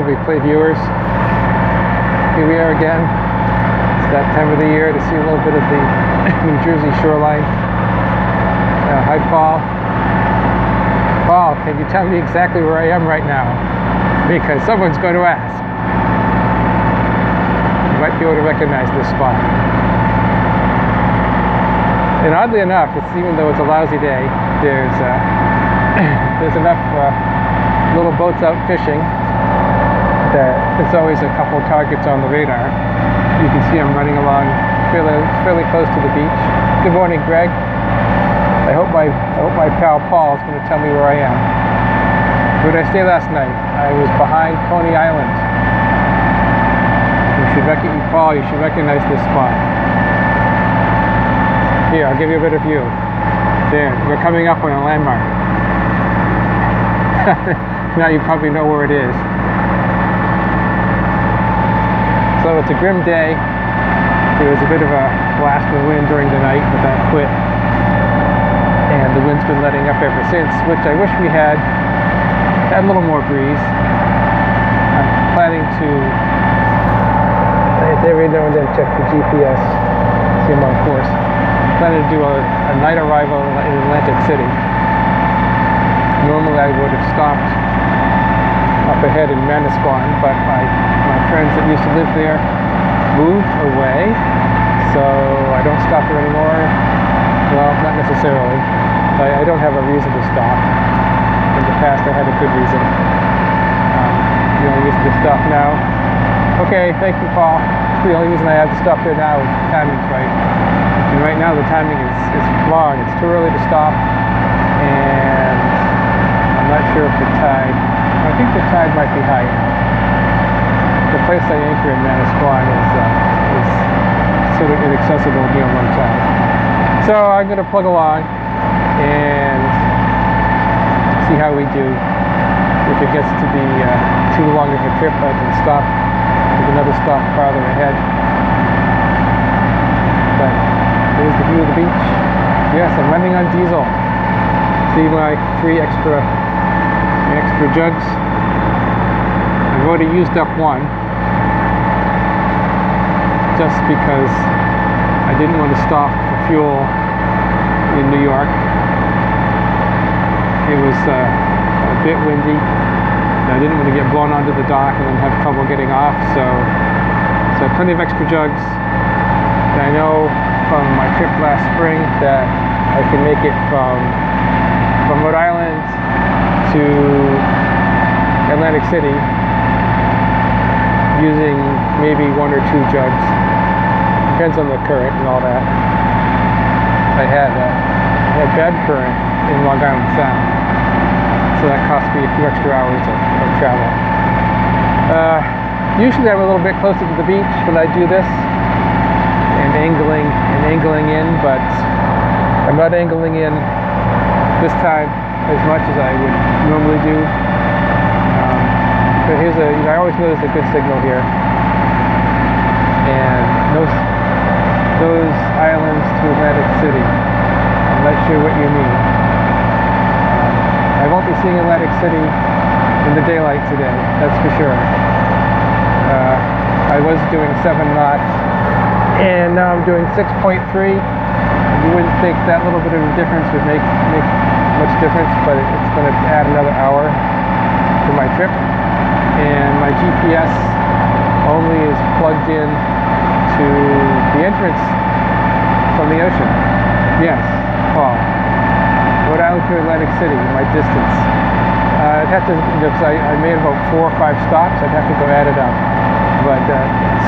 replay viewers. Here we are again. It's that time of the year to see a little bit of the New Jersey shoreline. Hi, Paul. Paul, can you tell me exactly where I am right now? Because someone's going to ask. You might be able to recognize this spot. And oddly enough, even though it's a lousy day, there's enough little boats out fishing that there's always a couple targets on the radar. You can see I'm running along fairly close to the beach. Good morning, Greg. I hope my pal Paul is going to tell me where I am. Where did I stay last night? I was behind Coney Island. Paul, you should recognize this spot. Here, I'll give you a better view. There, we're coming up on a landmark. Now you probably know where it is. So it's a grim day. There was a bit of a blast of wind during the night, but that quit. And the wind's been letting up ever since, which I wish we had a little more breeze. I'm planning to, every now and then, check the GPS, see I'm on course. I'm planning to do a night arrival in Atlantic City. Normally I would have stopped up ahead in Manasquan, but my friends that used to live there moved away, so I don't stop there anymore. Well, not necessarily. I don't have a reason to stop. In the past I had a good reason. The only reason to stop now. Okay, thank you, Paul. The only reason I have to stop there now is the timing's right. And right now the timing is wrong. It's too early to stop, and I'm not sure if the tide, I think the tide might be high enough. The place I anchor in Manasquan is sort of inaccessible to be on one side. So I'm going to plug along and see how we do. If it gets to be too long of a trip, I can stop with another stop farther ahead. But there's the view of the beach. Yes, I'm running on diesel. See my 3 extra jugs. I've already used up one, just because I didn't want to stop for fuel in New York. It was a bit windy. I didn't want to get blown onto the dock and then have trouble getting off, so plenty of extra jugs. And I know from my trip last spring that I can make it from Rhode Island to Atlantic City using maybe 1 or 2 jugs. Depends on the current and all that. I had bad current in Long Island Sound, so that cost me a few extra hours of travel. Usually I'm a little bit closer to the beach when I do this, and angling in, but I'm not angling in this time as much as I would normally do. But here's I always know there's a good signal here, and those islands to Atlantic City, I'm not sure what you mean. I won't be seeing Atlantic City in the daylight today, that's for sure. I was doing 7 knots, and now I'm doing 6.3. You wouldn't think that little bit of a difference would make much difference, but it's going to add another hour to my trip. And my GPS only is plugged in to the entrance from the ocean. Yes, Paul. Rhode Island to Atlantic City, my distance. I'd have to, because I made about 4 or 5 stops, I'd have to go add it up. But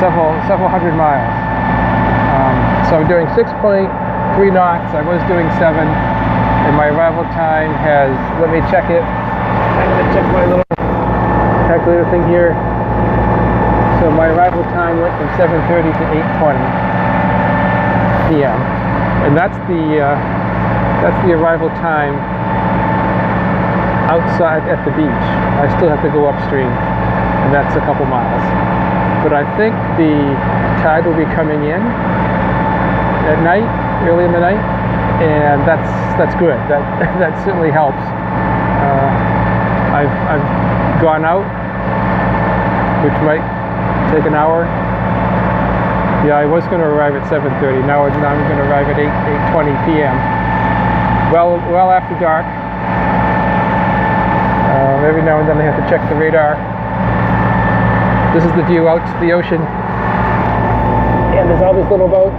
several hundred miles. So I'm doing 6.3 knots. I was doing 7, and my arrival time has, let me check it. I'm going to check my little calculator thing here. So my arrival time went from 7:30 to 8:20 p.m. and that's the arrival time outside at the beach. I still have to go upstream, and that's a couple miles. But I think the tide will be coming in at night, early in the night, and that's good. That certainly helps. I've gone out which might take an hour. Yeah, I was going to arrive at 7:30. Now I'm going to arrive at 8:20 p.m. Well after dark. Every now and then I have to check the radar. This is the view out to the ocean, and there's all these little boats.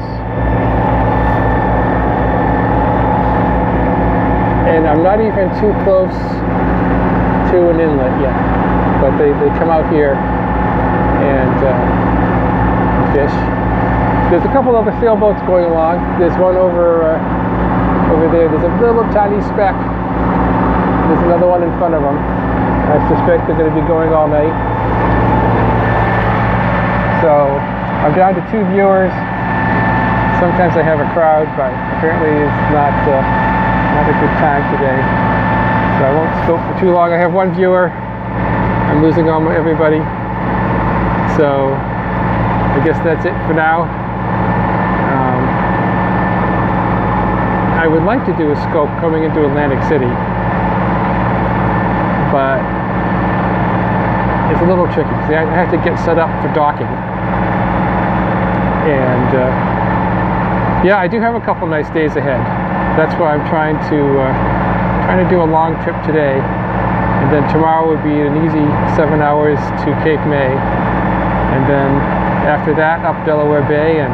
And I'm not even too close to an inlet yet, but they come out here and fish. There's a couple other sailboats going along. There's one over there. There's a little tiny speck. There's another one in front of them. I suspect they're going to be going all night. So I'm down to 2 viewers. Sometimes I have a crowd, but apparently it's not a good time today. So I won't scope for too long. I have 1 viewer. I'm losing everybody. So I guess that's it for now. I would like to do a scope coming into Atlantic City, but it's a little tricky because I have to get set up for docking. And yeah, I do have a couple nice days ahead. That's why I'm trying to do a long trip today, and then tomorrow would be an easy 7 hours to Cape May, and then after that up Delaware Bay, and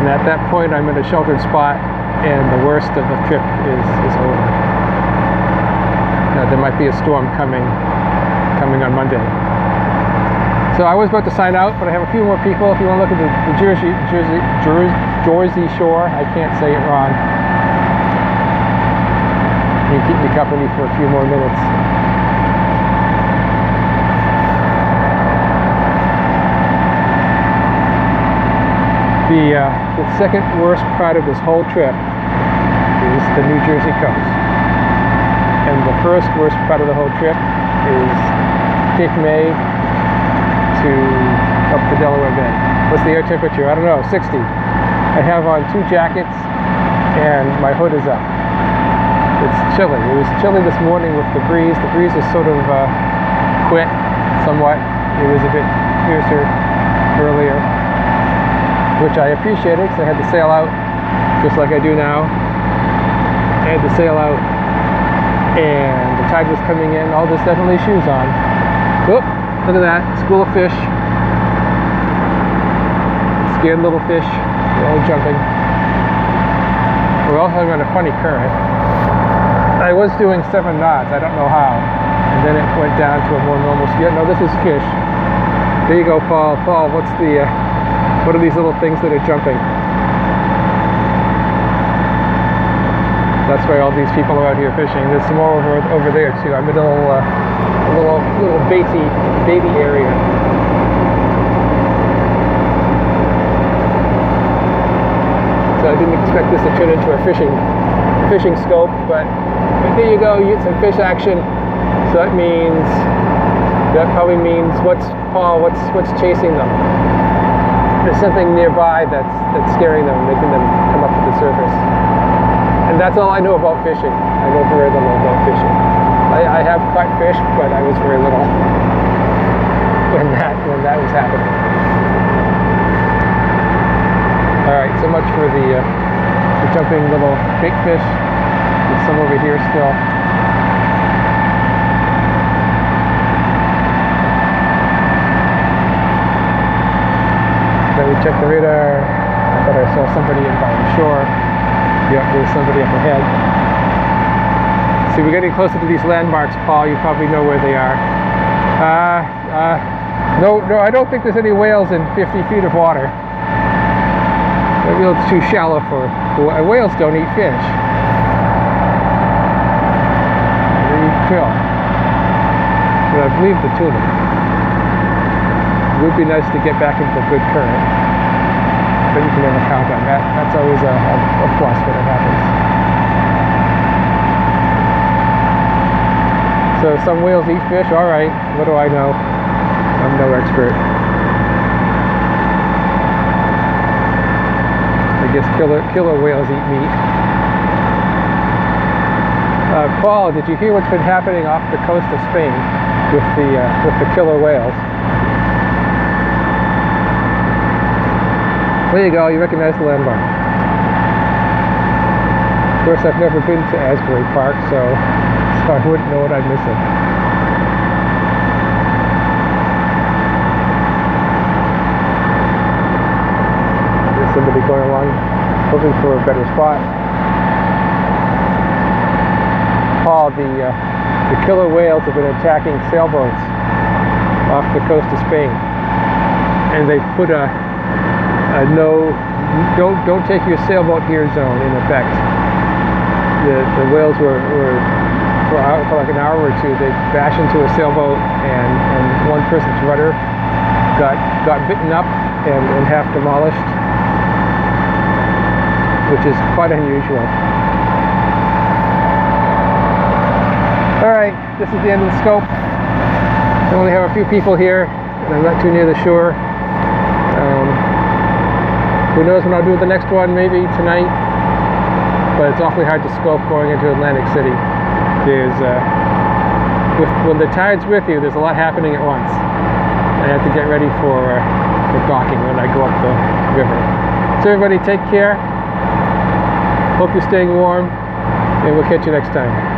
at that point I'm in a sheltered spot, and the worst of the trip is over. There might be a storm coming on Monday. So I was about to sign out, but I have a few more people. If you want to look at the Jersey Shore, I can't say it wrong. You can keep me company for a few more minutes. The second worst part of this whole trip is the New Jersey coast. And the first worst part of the whole trip is Cape May to up to Delaware Bay. What's the air temperature? I don't know, 60. I have on 2 jackets and my hood is up. It's chilly. It was chilly this morning with the breeze. The breeze has sort of quit somewhat. It was a bit fiercer earlier, which I appreciated because I had to sail out just like I do now. I had to sail out and the tide was coming in. All this doesn't leave shoes on. Whoop, look at that, school of fish. Scared little fish, they're all jumping. We're also on a funny current. I was doing 7 knots, I don't know how. And then it went down to a more normal speed. No, this is fish. There you go, Paul. Paul, what are these little things that are jumping? That's why all these people are out here fishing. There's some more over there too. I'm in a little baby area. So I didn't expect this to turn into a fishing scope, but there you go. You get some fish action. So that probably means what's chasing them? There's something nearby that's scaring them, making them come up to the surface. And that's all I know about fishing. I know very little about fishing. I have caught fish, but I was very little when that was happening. All right, so much for the jumping little bait fish. There's some over here still. Then we checked the radar. I thought I saw somebody in by the shore. Yep, there's somebody up ahead. See, we're getting closer to these landmarks, Paul. You probably know where they are. No, I don't think there's any whales in 50 feet of water. They're a little too shallow for whales. Don't eat fish. They eat krill. But I believe the tuna. It would be nice to get back into a good current. But you can never count on that. That's always a plus when it happens. So some whales eat fish. All right, what do I know? I'm no expert. I guess killer whales eat meat. Paul, did you hear what's been happening off the coast of Spain with the killer whales? There you go, you recognize the landmark. Of course, I've never been to Asbury Park, so I wouldn't know what I'm missing. There's somebody going along looking for a better spot. Paul, the killer whales have been attacking sailboats off the coast of Spain, and they put a no, don't take your sailboat here zone in effect. The whales were for like an hour or two, they bashed into a sailboat, and one person's rudder got bitten up and half demolished, which is quite unusual. Alright, this is the end of the scope. I only have a few people here, and I'm not too near the shore. Who knows when I'll do the next one, maybe tonight. But it's awfully hard to scope going into Atlantic City. There's, when the tide's with you, there's a lot happening at once. I have to get ready for docking when I go up the river. So everybody take care. Hope you're staying warm, and we'll catch you next time.